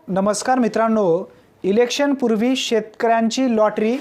नमस्कार मित्रांनो, इलेक्शन पूर्वी शेतकऱ्यांची लॉटरी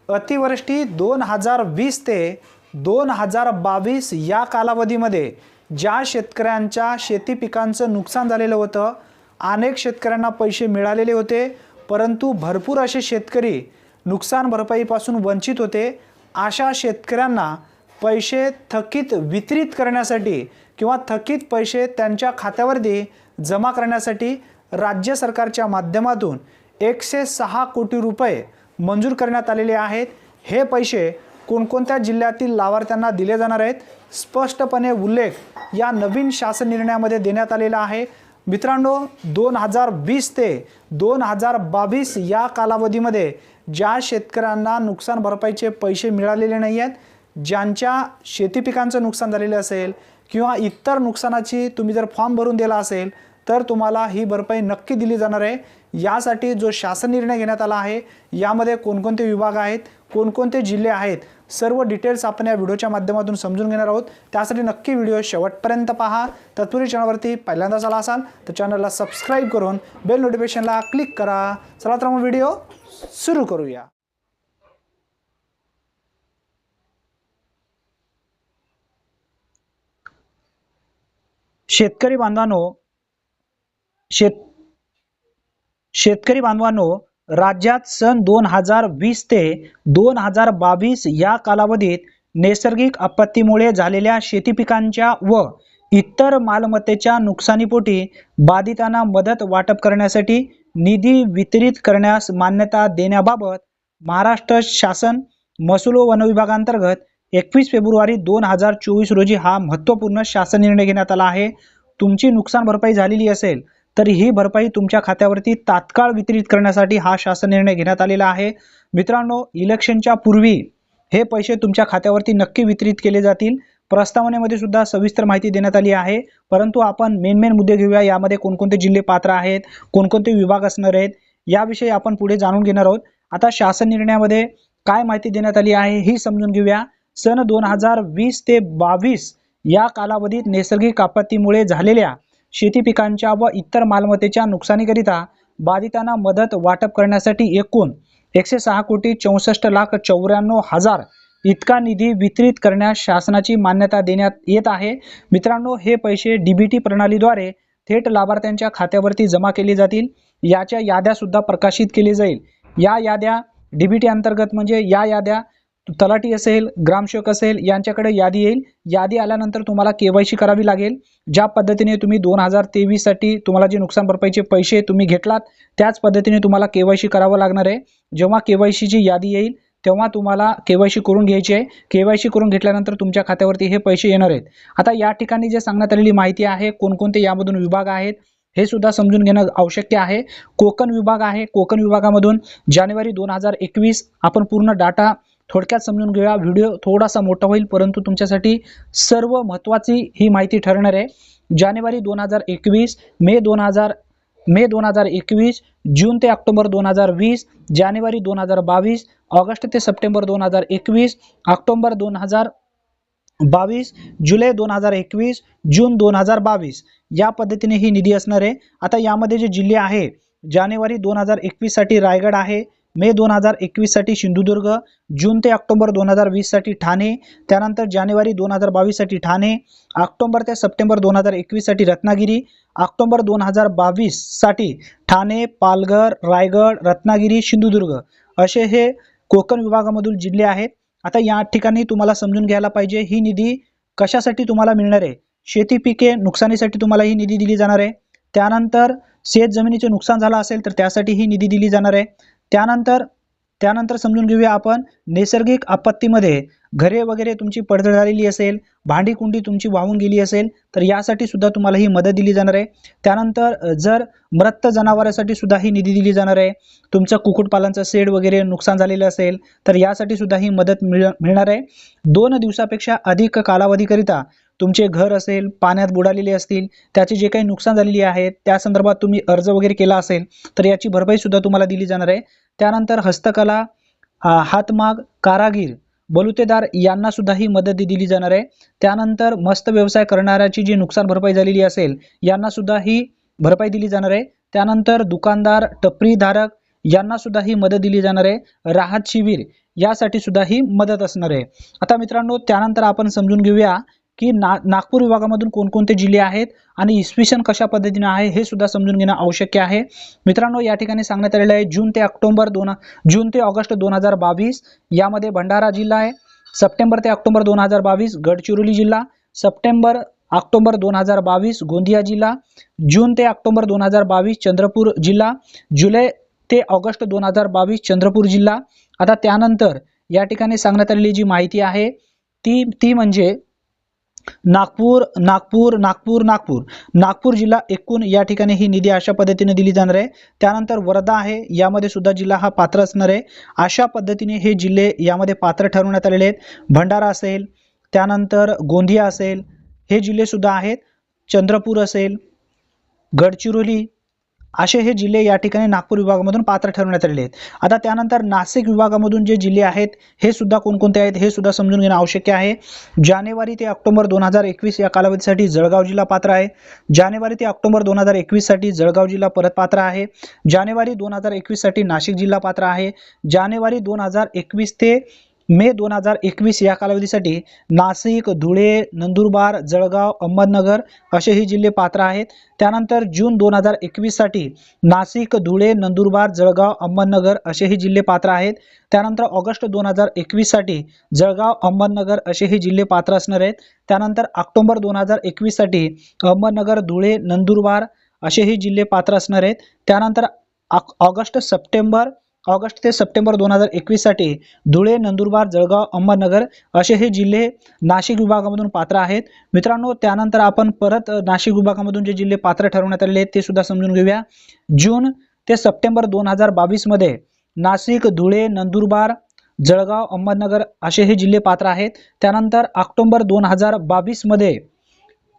अतिवृष्टी 2020 ते 2022 या कालावधीमध्ये ज्या शेतकऱ्यांच्या शेती पिकांचं नुकसान झालेलं होतं, अनेक शेतकऱ्यांना पैसे मिळालेले होते, परंतु भरपूर असे शेतकरी नुकसान भरपाईपासून वंचित होते। अशा शेतकऱ्यांना पैसे थकीत वितरित करण्यासाठी किंवा थकीत पैसे त्यांच्या खात्यावरती जमा करण्यासाठी राज्य सरकारच्या माध्यमातून 106 कोटी रुपये मंजूर करण्यात आलेले आहेत। हे पैसे कोणकोणत्या जिल्ह्यातील लाभार्थ्यांना दिले जाणार आहेत, स्पष्टपणे उल्लेख या नवीन शासन निर्णयामध्ये देण्यात आलेला आहे। मित्रांनो, 2020 ते 2022 या कालावधीमध्ये ज्या शेतकऱ्यांना नुकसान भरपाईचे पैसे मिळालेले नाही आहेत, ज्यांच्या शेती पिकांचं नुकसान झालेलं असेल किंवा इतर नुकसानाची तुम्ही जर फॉर्म भरून दिला असेल तर तुम्हाला ही भरपाई नक्की दिली जाणार आहे। यासाठी जो शासन निर्णय घेण्यात आला आहे, यामध्ये कोणकोणते विभाग आहेत, कोणकोणते जिल्हे आहेत, सर्व डिटेल्स आपण या व्हिडिओच्या माध्यमातून समजून घेणार आहोत। त्यासाठी नक्की व्हिडिओ शेवटपर्यंत पहा। तत्पूर्वी चॅनलवरती पहिल्यांदाच आला असाल तर चॅनलला सबस्क्राइब करून बेल नोटिफिकेशनला क्लिक करा। चला तर मग व्हिडिओ सुरू करूया। शेतकरी बांधवांनो, राज्यात सन 2020 ते 2022 या कालावधीत नैसर्गिक आपत्तीमुळे झालेल्या शेती पिकांच्या व इतर मालमत्तेच्या नुकसानीपोटी बाधितांना मदत वाटप करण्यासाठी निधी वितरित करण्यास मान्यता देण्याबाबत महाराष्ट्र शासन महसूल व वन विभागांतर्गत 21 फेब्रुवारी 2024 रोजी हा महत्त्वपूर्ण शासन निर्णय घेण्यात आला आहे। तुमची नुकसान भरपाई झालेली असेल तर ही भरपाई तुमच्या खात्यावरती तात्काळ वितरित करण्यासाठी हा शासन निर्णय घेण्यात आलेला आहे। मित्रांनो, इलेक्शनच्या पूर्वी हे पैसे तुमच्या खात्यावरती नक्की वितरित केले जातील। प्रस्तावनेमध्ये सुद्धा सविस्तर माहिती देण्यात आली आहे, परंतु आपण मेन मुद्दे घेऊया। यामध्ये कोणकोणते जिल्हे पात्र आहेत, कोणकोणते विभाग असणार आहेत, याविषयी आपण पुढे जाणून घेणार आहोत। आता शासन निर्णयामध्ये काय माहिती देण्यात आली आहे ही समजून घेऊया। सन 2020 ते 22 या कालावधीत नैसर्गिक आपत्तीमुळे झालेल्या शेती पिकांच्या व इतर मालमत्तेच्या नुकसानीकरिता बाधितांना मदत वाटप करण्यासाठी एकूण 106 कोटी 64 लाख 94 हजार इतका निधी वितरित करण्यास शासनाची मान्यता देण्यात येत आहे। मित्रांनो, हे पैसे डीबीटी प्रणालीद्वारे थेट लाभार्थ्यांच्या खात्यावरती जमा केले जातील। याच्या याद्या सुद्धा प्रकाशित केली जाईल। या याद्या डीबीटी अंतर्गत म्हणजे या याद्या तलाठी असेल, ग्रामसेवक असेल, यांच्याकडे यादी येईल। यादी आल्यानंतर तुम्हाला केवायसी करावी लागेल। ज्या पद्धतीने तुम्ही 2023 साठी तुम्हाला जे नुकसान भरपाईचे पैसे तुम्ही घेतलात त्याच पद्धतीने तुम्हाला केवायसी करावं लागणार आहे। जेव्हा केवायसीची यादी येईल तेव्हा तुम्हाला केवायसी करून घ्यायची आहे। केवायसी करून घेतल्यानंतर तुमच्या खात्यावरती हे पैसे येणार आहेत। आता या ठिकाणी जे सांगण्यात आलेली माहिती आहे, कोणकोणते यामधून विभाग आहेत हे सुद्धा समजून घेणं आवश्यक आहे। कोकण विभाग आहे। कोकण विभागामधून जानेवारी 2021 आपण पूर्ण डाटा थोडक्यात समजून घेऊया। व्हिडिओ थोडासा मोठा होईल, परंतु तुमच्यासाठी सर्व महत्त्वाची ही माहिती ठरणार आहे। जानेवारी 2021, मे 2021, जून ते ऑक्टोबर 2020, जानेवारी 2022, ऑगस्ट ते सप्टेंबर 2021, ऑक्टोबर 2022, जुलै 2021, जून 2022 या पद्धतीने ही निधी असणार आहे। आता यामध्ये जे जिल्हे आहे, जानेवारी 2021 साठी रायगड आहे, मे 2021 साठी सिंधुदुर्ग, जून ते ऑक्टोबर 2020 साठी ठाणे, त्यानंतर जानेवारी 2022 साठी ठाणे, ऑक्टोबर ते सप्टेंबर 2021 साठी रत्नागिरी, ऑक्टोबर 2022 साठी ठाणे, पालघर, रायगड, रत्नागिरी, सिंधुदुर्ग असे हे कोकण विभागामधील जिल्हे आहेत। आता या ठिकाणी तुम्हाला समजून घ्यायला पाहिजे ही निधी कशासाठी तुम्हाला मिळणार आहे। शेती पिके नुकसानीसाठी तुम्हाला ही निधी दिली जाणार आहे। त्यानंतर शेत जमिनीचे नुकसान झालं असेल तर त्यासाठी ही निधी दिली जाणार आहे। त्यानंतर समजून घेऊया आपण नैसर्गिक आपत्तीमध्ये घरे वगैरे तुमची पडझड झालेली असेल, भांडी कुंडी तुमची वाहून गेली असेल तर यासाठी सुद्धा तुम्हाला ही मदत दिली जाणार आहे। त्यानंतर जर मृत जनावरांसाठी सुद्धा ही निधी दिली जाणार आहे। तुमचं कुक्कुटपालनचं शेड वगैरे नुकसान झालेलं असेल तर यासाठी सुद्धा ही मदत मिळणार आहे। 2 दिवसापेक्षा अधिक कालावधीकरिता तुमचे घर असेल, पाण्यात बुडालेले असतील, त्याचे जे काही नुकसान झालेली आहे त्या संदर्भात तुम्ही अर्ज वगैरे केला असेल तर याची भरपाई सुद्धा तुम्हाला दिली जाणार आहे। त्यानंतर हस्तकला, हातमाग, कारागीर, बलुतेदार यांना सुद्धा ही मदत दिली जाणार आहे। त्यानंतर मस्त व्यवसाय करणाऱ्याची जी नुकसान भरपाई झालेली असेल यांना सुद्धा ही भरपाई दिली जाणार आहे। त्यानंतर दुकानदार, टपरीधारक यांना सुद्धा ही मदत दिली जाणार आहे। राहत शिबिर यासाठी सुद्धा ही मदत असणार आहे। आता मित्रांनो, त्यानंतर आपण समजून घेऊया की नागपूर विभागामधून कोणकोणते जिल्हे आहेत आणि इसवी सन कशा पद्धतीने आहे हे सुद्धा समजून घेणं आवश्यक आहे। मित्रांनो, या ठिकाणी सांगण्यात आलेलं आहे जून ते ऑगस्ट 2022 यामध्ये भंडारा जिल्हा आहे। सप्टेंबर ते ऑक्टोबर 2022 गडचिरोली जिल्हा, सप्टेंबर ऑक्टोबर 2022 गोंदिया जिल्हा, जून ते ऑक्टोबर 2022 चंद्रपूर जिल्हा, जुलै ते ऑगस्ट 2022 चंद्रपूर जिल्हा। आता त्यानंतर या ठिकाणी सांगण्यात आलेली जी माहिती आहे ती म्हणजे नागपूर जिल्हा एकूण या ठिकाणी ही निधी अशा पद्धतीने दिली जाणार आहे। त्यानंतर वर्धा आहे, यामध्ये सुद्धा जिल्हा हा पात्र असणार आहे। अशा पद्धतीने हे जिल्हे यामध्ये पात्र ठरवण्यात आलेले आहेत। भंडारा असेल, त्यानंतर गोंदिया असेल, हे जिल्हे सुद्धा आहेत। चंद्रपूर असेल, गडचिरोली, असे हे जिल्हे या ठिकाणी नागपूर विभागामधून पात्र ठरवण्यात आलेले आहेत। आता त्यानंतर नाशिक विभागामधून जे जिल्हे आहेत हे सुद्धा कोणकोणते आहेत हे सुद्धा समजून घेणं आवश्यक आहे। जानेवारी ते ऑक्टोबर 2021 या कालावधीसाठी जळगाव जिल्हा पात्र आहे। जानेवारी ते ऑक्टोबर 2021 साठी जळगाव जिल्हा परत पात्र आहे। जानेवारी 2021 साठी नाशिक जिल्हा पात्र आहे। जानेवारी 2021 ते मे 2021 या कालावधीसाठी नाशिक, धुळे, नंदुरबार, जळगाव, अहमदनगर असे हे जिल्हे पात्र आहेत। त्यानंतर जून 2021 साठी नाशिक, धुळे, नंदुरबार, जळगाव, अहमदनगर असे हे जिल्हे पात्र आहेत। त्यानंतर ऑगस्ट 2021 साठी जळगाव, अहमदनगर असे हे जिल्हे पात्र असणार आहेत। त्यानंतर ऑक्टोबर 2021 साठी अहमदनगर, धुळे, नंदुरबार असे हे जिल्हे पात्र असणार आहेत। त्यानंतर ऑगस्ट ते सप्टेंबर 2021 साठी धुळे, नंदुरबार, जळगाव, अहमदनगर असे हे जिल्हे नाशिक विभागामधून पात्र आहेत। मित्रांनो, त्यानंतर आपण परत नाशिक विभागामधून जे जिल्हे पात्र ठरवण्यात आलेले आहेत ते सुद्धा समजून घेऊया। जून ते सप्टेंबर 2022 मध्ये नाशिक, धुळे, नंदुरबार, जळगाव, अहमदनगर असे हे जिल्हे पात्र आहेत। त्यानंतर ऑक्टोबर 2022 मध्ये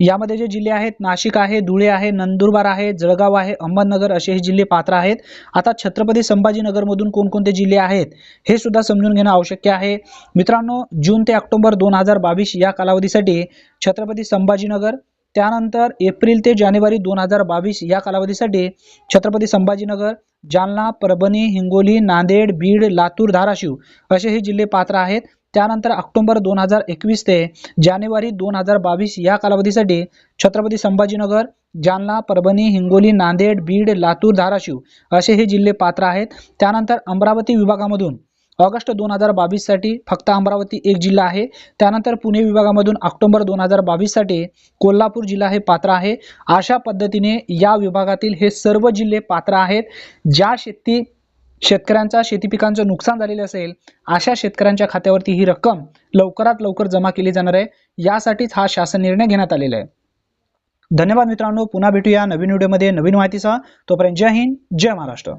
यामध्ये जे जिल्हे आहेत नाशिक आहे, धुळे आहे, नंदुरबार आहे, जळगाव आहे, अहमदनगर असे हे जिल्हे पात्र आहेत। आता छत्रपती संभाजीनगर मधून कोणकोणते जिल्हे आहेत हे सुद्धा समजून घेणं आवश्यक आहे। मित्रांनो, जून ते ऑक्टोबर 2022 या कालावधीसाठी छत्रपती संभाजीनगर, त्यानंतर एप्रिल ते जानेवारी 2022 या कालावधीसाठी छत्रपती संभाजीनगर, जालना, परभणी, हिंगोली, नांदेड, बीड, लातूर, धाराशिव असे हे जिल्हे पात्र आहेत। त्यानंतर ऑक्टोबर 2021 ते जानेवारी 2022 या कालावधीसाठी छत्रपती संभाजीनगर, जालना, परभणी, हिंगोली, नांदेड, बीड, लातूर, धाराशिव असे हे जिल्हे पात्र आहेत। त्यानंतर अमरावती विभागामधून ऑगस्ट 2022 साठी फक्त अमरावती एक जिल्हा आहे। त्यानंतर पुणे विभागामधून ऑक्टोबर 2022 साठी कोल्हापूर जिल्हा हे पात्र आहे। अशा पद्धतीने या विभागातील हे सर्व जिल्हे पात्र आहेत। ज्या शेतकऱ्यांचा शेती पिकांचं नुकसान झालेले असेल अशा शेतकऱ्यांच्या खात्यावरती ही रक्कम लवकरात लवकर जमा केली जाणार आहे। यासाठीच हा शासन निर्णय घेण्यात आलेला आहे। धन्यवाद मित्रांनो, पुन्हा भेटूया नवीन व्हिडिओमध्ये नवीन माहितीसह। तोपर्यंत जय हिंद, जय महाराष्ट्र।